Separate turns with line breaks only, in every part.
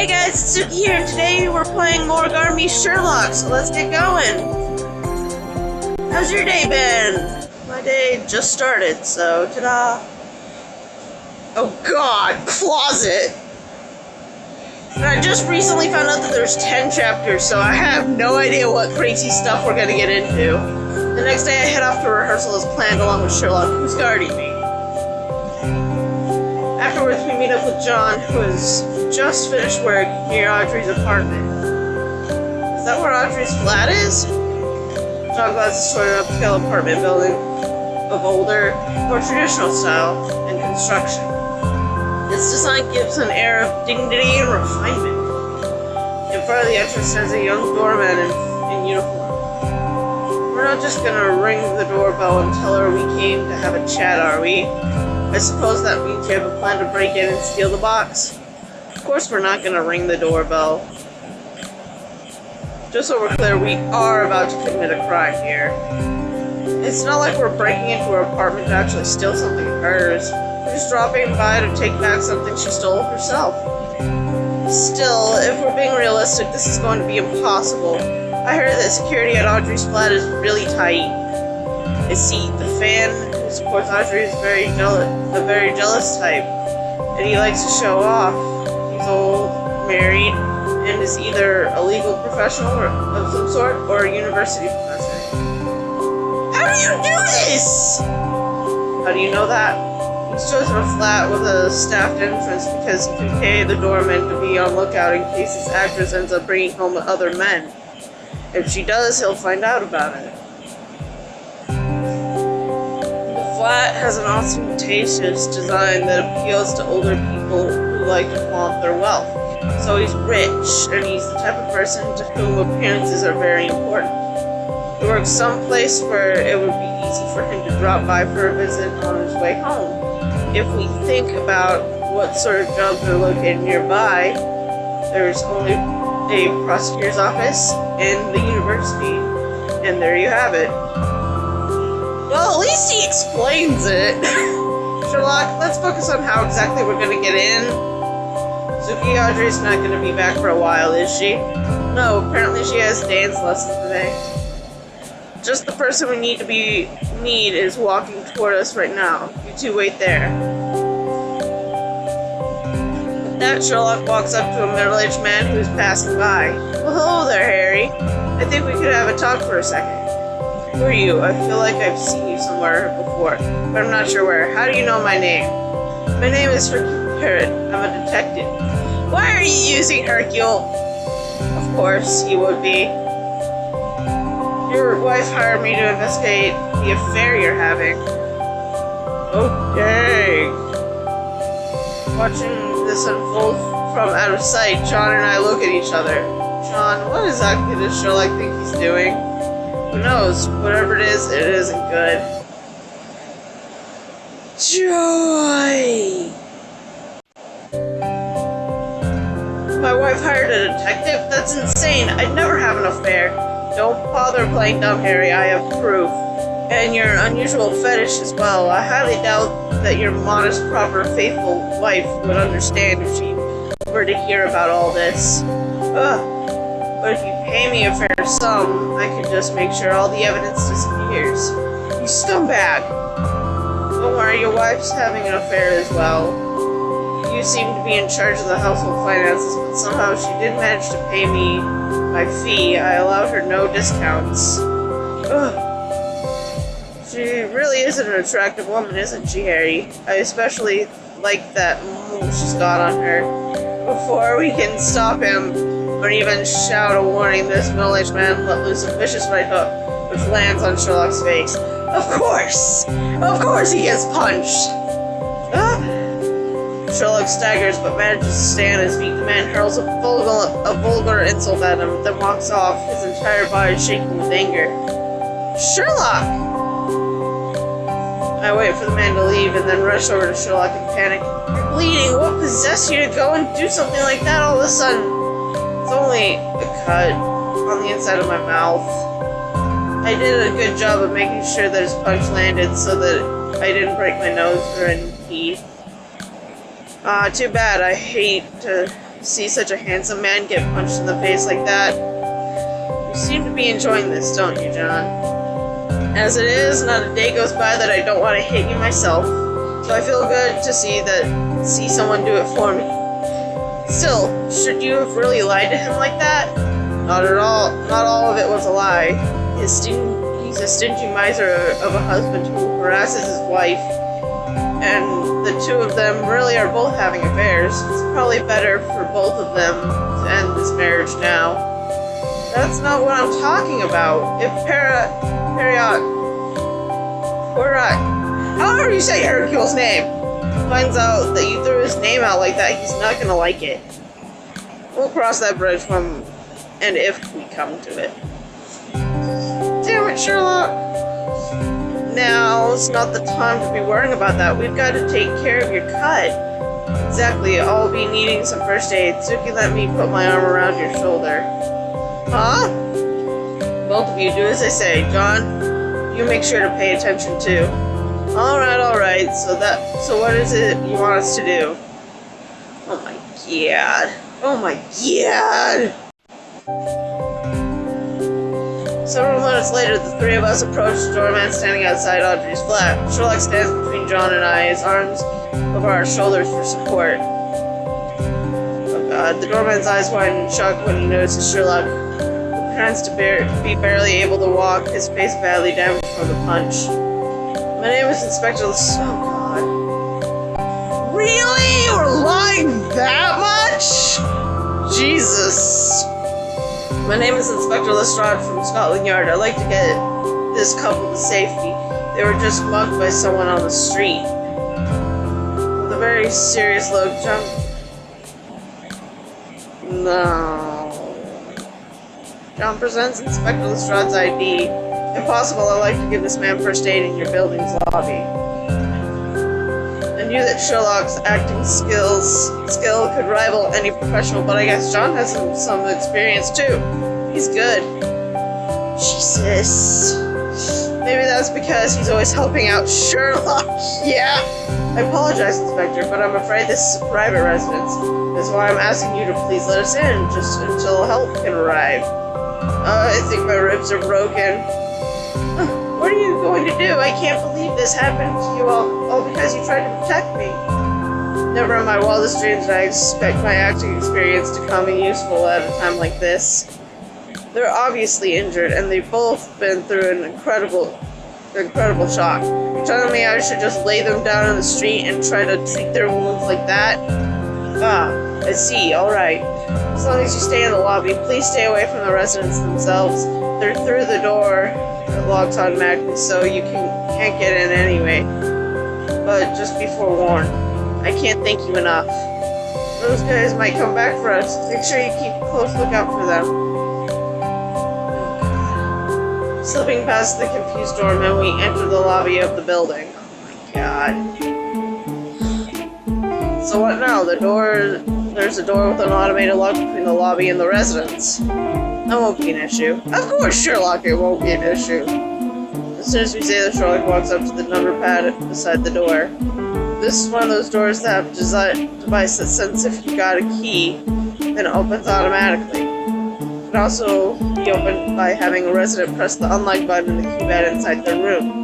Hey guys, it's Suki here, and today we're playing more Garmy Sherlock, so let's get going. How's your day been? My day just started, so ta-da. Oh god, closet! And I just recently found out that there's 10 chapters, so I have no idea what crazy stuff we're gonna get into. The next day I head off to rehearsal as planned along with Sherlock, who's guarding me. Afterwards we meet up with John, who has just finished work near Audrey's apartment. Is that where Audrey's flat is? John glides a sort of upscale apartment building of older, more traditional style and construction. Its design gives an air of dignity and refinement. In front of the entrance stands a young doorman in uniform. We're not just gonna ring the doorbell and tell her we came to have a chat, are we? I suppose that means you have a plan to break in and steal the box. Of course we're not gonna ring the doorbell. Just so we're clear, we are about to commit a crime here. It's not like we're breaking into her apartment to actually steal something of hers. We're just dropping by to take back something she stole herself. Still, if we're being realistic, this is going to be impossible. I heard that security at Audrey's flat is really tight. I see the fan, who supports Audrey, is a very jealous type, and he likes to show off. He's old, married, and is either a legal professional of some sort or a university professor. How do you do this? How do you know that? He's chosen a flat with a staffed entrance because he can pay the doorman to be on lookout in case his actress ends up bringing home other men. If she does, he'll find out about it. The flat has an ostentatious design that appeals to older people who like to flaunt their wealth. So he's rich, and he's the type of person to whom appearances are very important. He works someplace where it would be easy for him to drop by for a visit on his way home. If we think about what sort of jobs are located nearby, there's only a prosecutor's office and the university, and there you have it. Well, at least he explains it. Sherlock, let's focus on how exactly we're gonna get in. Suki, Audrey's not gonna be back for a while, is she? No, apparently she has dance lessons today. Just the person we need is walking toward us right now. You two wait there. With that, Sherlock walks up to a middle-aged man who is passing by. Well, hello there, Harry. I think we could have a talk for a second. Who are you? I feel like I've seen you somewhere before, but I'm not sure where. How do you know my name? My name is Hercule. I'm a detective. Why are you using Hercule? Of course, he would be. Your wife hired me to investigate the affair you're having. Okay. Watching this unfold from out of sight, John and I look at each other. John, what exactly does Sherlock think he's doing? Who knows? Whatever it isn't good. Joy! My wife hired a detective? That's insane. I'd never have an affair. Don't bother playing dumb, Harry. I have proof. And your unusual fetish as well. I highly doubt that your modest, proper, faithful wife would understand if she were to hear about all this. Ugh. But if you pay me a fair sum, I can just make sure all the evidence disappears. You scumbag! Don't worry, your wife's having an affair as well. You seem to be in charge of the household finances, but somehow she did manage to pay me my fee. I allowed her no discounts. Ugh. She really is an attractive woman, isn't she, Harry? I especially like that move she's got on her. Before we can stop him, or even shout a warning, this middle-aged man let loose a vicious right hook, which lands on Sherlock's face. Of course! Of course he gets punched! Sherlock staggers but manages to stay on his feet. The man hurls a vulgar insult at him, then walks off, his entire body shaking with anger. Sherlock! I wait for the man to leave and then rush over to Sherlock in panic. You're bleeding! What possessed you to go and do something like that all of a sudden? It's only a cut on the inside of my mouth. I did a good job of making sure that his punch landed so that I didn't break my nose or any teeth. Too bad. I hate to see such a handsome man get punched in the face like that. You seem to be enjoying this, don't you, John? As it is, not a day goes by that I don't want to hit you myself. So I feel good to see someone do it for me. Still, should you have really lied to him like that? Not at all. Not all of it was a lie. He's a stingy miser of a husband who harasses his wife, and the two of them really are both having affairs. It's probably better for both of them to end this marriage now. That's not what I'm talking about. If however you say Hercule's name, finds out that you threw his name out like that, he's not gonna like it. We'll cross that bridge when and if we come to it. Damn it, Sherlock! Now's not the time to be worrying about that. We've got to take care of your cut. Exactly, I'll be needing some first aid. Suki, let me put my arm around your shoulder. Huh? Both of you do as I say. John, you make sure to pay attention too. Alright. So what is it you want us to do? Oh my god. Several minutes later, the three of us approach the doorman standing outside Audrey's flat. Sherlock stands between John and I, his arms over our shoulders for support. Oh god, the doorman's eyes widen in shock when he notices Sherlock, who pretends to be barely able to walk, his face badly damaged from the punch. My name is Inspector Oh god. Really? You were lying that much? Jesus. My name is Inspector Lestrade from Scotland Yard. I'd like to get this couple to safety. They were just mugged by someone on the street. With a very serious look, John... No. John presents Inspector Lestrade's ID. If possible, I'd like to give this man first aid in your building's lobby. I knew that Sherlock's acting skill could rival any professional, but I guess John has some experience too. He's good. Jesus. Maybe that's because he's always helping out Sherlock. Yeah. I apologize, Inspector, but I'm afraid this is a private residence. That's why I'm asking you to please let us in, just until help can arrive. I think my ribs are broken. What are you going to do? I can't believe this happened to you all because you tried to protect me. Never in my wildest dreams did I expect my acting experience to come in useful at a time like this. They're obviously injured, and they've both been through an incredible shock. You're telling me I should just lay them down on the street and try to treat their wounds like that? Ah, I see, alright. As long as you stay in the lobby, please stay away from the residents themselves. They're through the door. It locks automatically, so you can't get in anyway. But just be forewarned. I can't thank you enough. Those guys might come back for us. Make sure you keep a close lookout for them. Slipping past the confused doorman, we enter the lobby of the building. Oh my god. So what now? There's a door with an automated lock between the lobby and the residence. That won't be an issue. Of course, Sherlock, it won't be an issue. As soon as we say that, Sherlock walks up to the number pad beside the door. This is one of those doors that have a device that senses if you got a key, then it opens automatically. It can also be opened by having a resident press the unlock button in the keypad inside their room.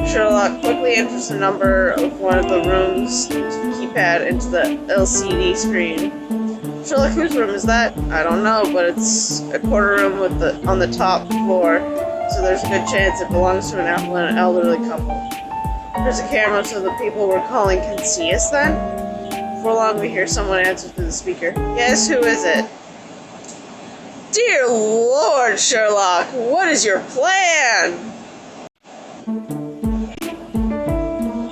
Sherlock quickly enters the number of one of the rooms keypad into the LCD screen. Sherlock, whose room is that? I don't know, but it's a quarter room on the top floor, so there's a good chance it belongs to an affluent elderly couple. There's a camera so the people we're calling can see us then? Before long we hear someone answer through the speaker. Yes, who is it? Dear Lord, Sherlock, what is your plan?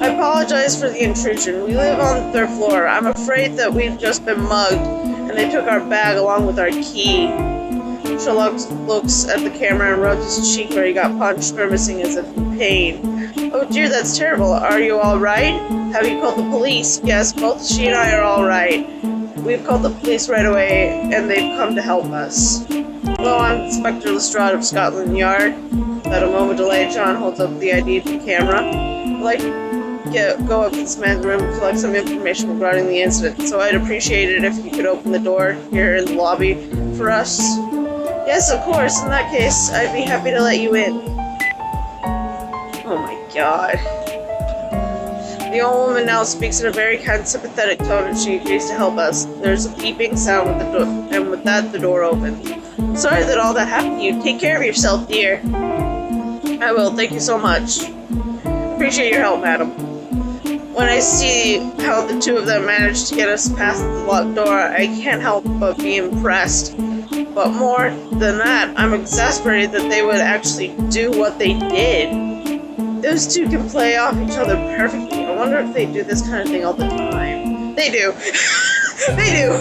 I apologize for the intrusion. We live on the third floor. I'm afraid that we've just been mugged, and they took our bag along with our key. Sherlock looks at the camera and rubs his cheek where he got punched, grimacing as if in pain. Oh dear, that's terrible. Are you alright? Have you called the police? Yes, both she and I are alright. We've called the police right away, and they've come to help us. Hello, I'm Inspector Lestrade of Scotland Yard. Without a moment delay, John holds up the ID to the camera. go up to this man's room and collect some information regarding the incident, so I'd appreciate it if you could open the door here in the lobby for us. Yes, of course. In that case, I'd be happy to let you in. Oh my god. The old woman now speaks in a very kind, sympathetic tone, and she agrees to help us. There's a beeping sound with the door, and with that, the door opens. Sorry that all that happened to you. Take care of yourself, dear. I will. Thank you so much. Appreciate your help, madam. When I see how the two of them managed to get us past the locked door, I can't help but be impressed. But more than that, I'm exasperated that they would actually do what they did. Those two can play off each other perfectly. I wonder if they do this kind of thing all the time. They do. They do.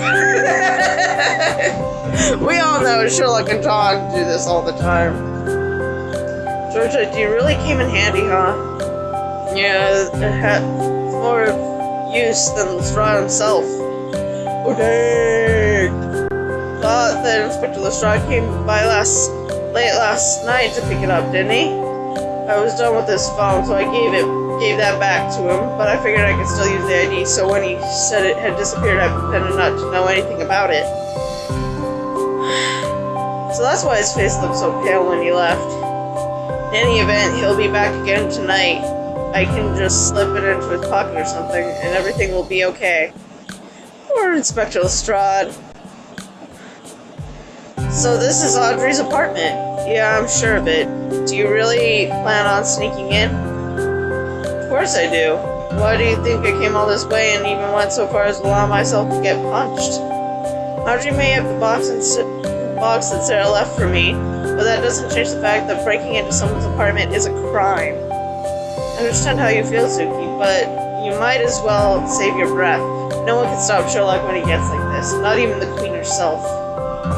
We all know Sherlock and John do this all the time. Georgia, you really came in handy, huh? Yeah, it had more use than Lestrade himself. Oh, dang. Thought that Inspector Lestrade came by late last night to pick it up, didn't he? I was done with this phone, so I gave that back to him, but I figured I could still use the ID, so when he said it had disappeared, I pretended not to know anything about it. So that's why his face looked so pale when he left. In any event, he'll be back again tonight. I can just slip it into his pocket or something, and everything will be okay. Poor Inspector Lestrade. So this is Audrey's apartment. Yeah, I'm sure of it. Do you really plan on sneaking in? Of course I do. Why do you think I came all this way and even went so far as to allow myself to get punched? Audrey may have the box that Sarah left for me, but that doesn't change the fact that breaking into someone's apartment is a crime. I understand how you feel, Suki, but you might as well save your breath. No one can stop Sherlock when he gets like this. Not even the Queen herself.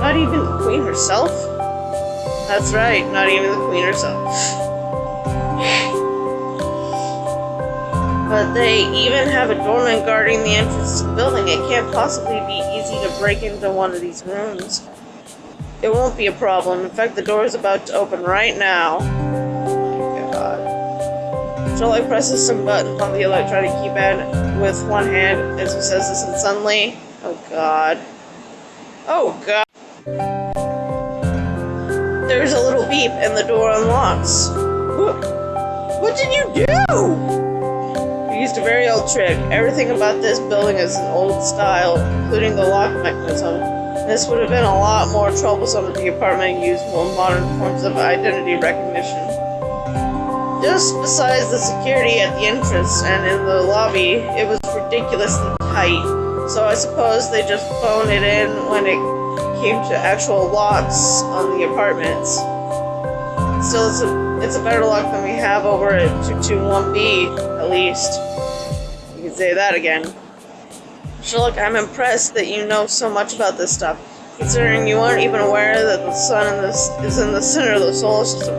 Not even the Queen herself? That's right, not even the Queen herself. But they even have a doorman guarding the entrance to the building. It can't possibly be easy to break into one of these rooms. It won't be a problem. In fact, the door is about to open right now. Oh my god. Sherlock presses some buttons on the electronic keypad with one hand as he says this, and suddenly... Oh god. Oh god. There's a little beep and the door unlocks. What did you do? You used a very old trick. Everything about this building is an old style, including the lock mechanism. This would have been a lot more troublesome if the apartment used more modern forms of identity recognition. Just besides the security at the entrance and in the lobby, it was ridiculously tight. So I suppose they just phoned it in when it came to actual locks on the apartments. Still, it's a better lock than we have over at 221B, at least. You can say that again. Sherlock, I'm impressed that you know so much about this stuff, considering you aren't even aware that the sun is in the center of the solar system.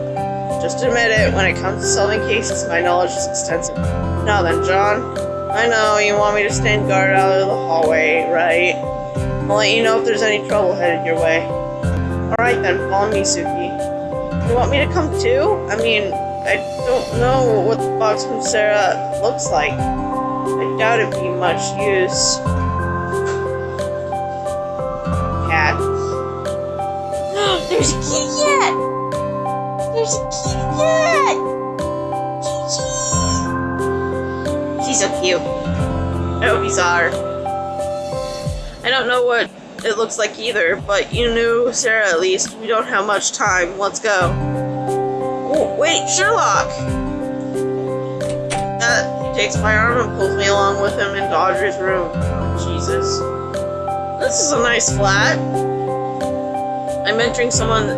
Just admit it, when it comes to solving cases, my knowledge is extensive. Now then, John, I know you want me to stand guard out of the hallway, right? I'll let you know if there's any trouble headed your way. Alright then, follow me, Suki. You want me to come too? I mean, I don't know what the box from Sarah looks like. I doubt it'd be much use. Cat.
There's a kitty cat! There's a kitty cat! Gigi!
She's so cute. I hope you saw her. I don't know what it looks like either, but you knew Sarah at least. We don't have much time. Let's go. Oh, wait, Sherlock! He takes my arm and pulls me along with him into Audrey's room. Oh, Jesus. This is a nice flat. I'm entering someone's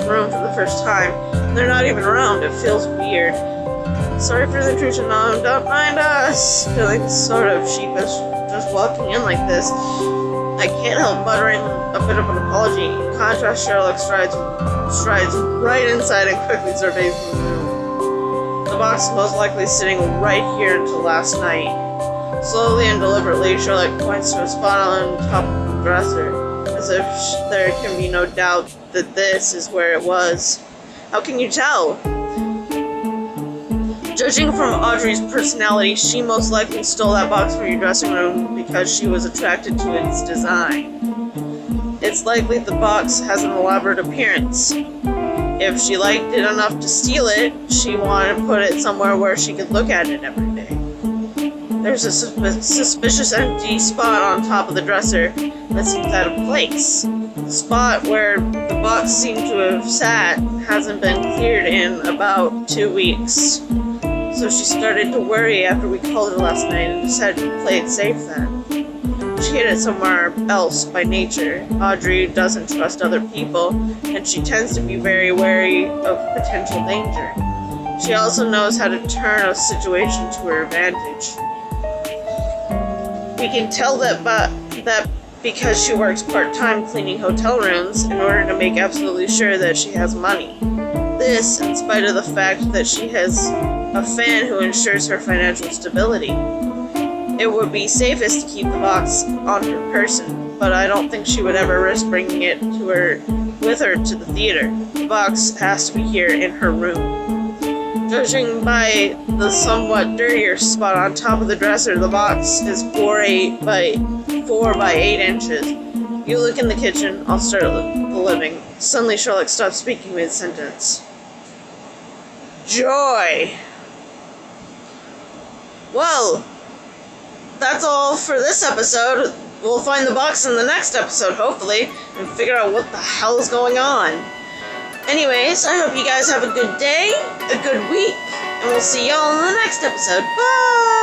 room for the first time. And they're not even around. It feels weird. Sorry for the intrusion, Mom. Don't mind us. Feeling sort of sheepish just walking in like this. I can't help muttering a bit of an apology. In contrast, Sherlock strides right inside and quickly surveys the room. The box is most likely sitting right here until last night. Slowly and deliberately, Sherlock points to a spot on top of the dresser, as if there can be no doubt that this is where it was. How can you tell? Judging from Audrey's personality, she most likely stole that box from your dressing room because she was attracted to its design. It's likely the box has an elaborate appearance. If she liked it enough to steal it, she wanted to put it somewhere where she could look at it every day. There's a suspicious empty spot on top of the dresser that seems out of place. The spot where the box seemed to have sat hasn't been cleared in about 2 weeks. So she started to worry after we called her last night and decided to play it safe then. She hid it somewhere else by nature. Audrey doesn't trust other people, and she tends to be very wary of potential danger. She also knows how to turn a situation to her advantage. We can tell that because she works part-time cleaning hotel rooms in order to make absolutely sure that she has money. This, in spite of the fact that she has a fan who ensures her financial stability. It would be safest to keep the box on her person, but I don't think she would ever risk bringing it with her to the theater. The box has to be here in her room. Judging by the somewhat dirtier spot on top of the dresser, the box is 4 by 8 inches. You look in the kitchen, I'll start the living. Suddenly Sherlock stopped speaking mid-sentence. Joy! Well, that's all for this episode. We'll find the box in the next episode, hopefully, and figure out what the hell is going on. Anyways, I hope you guys have a good day, a good week, and we'll see y'all in the next episode. Bye!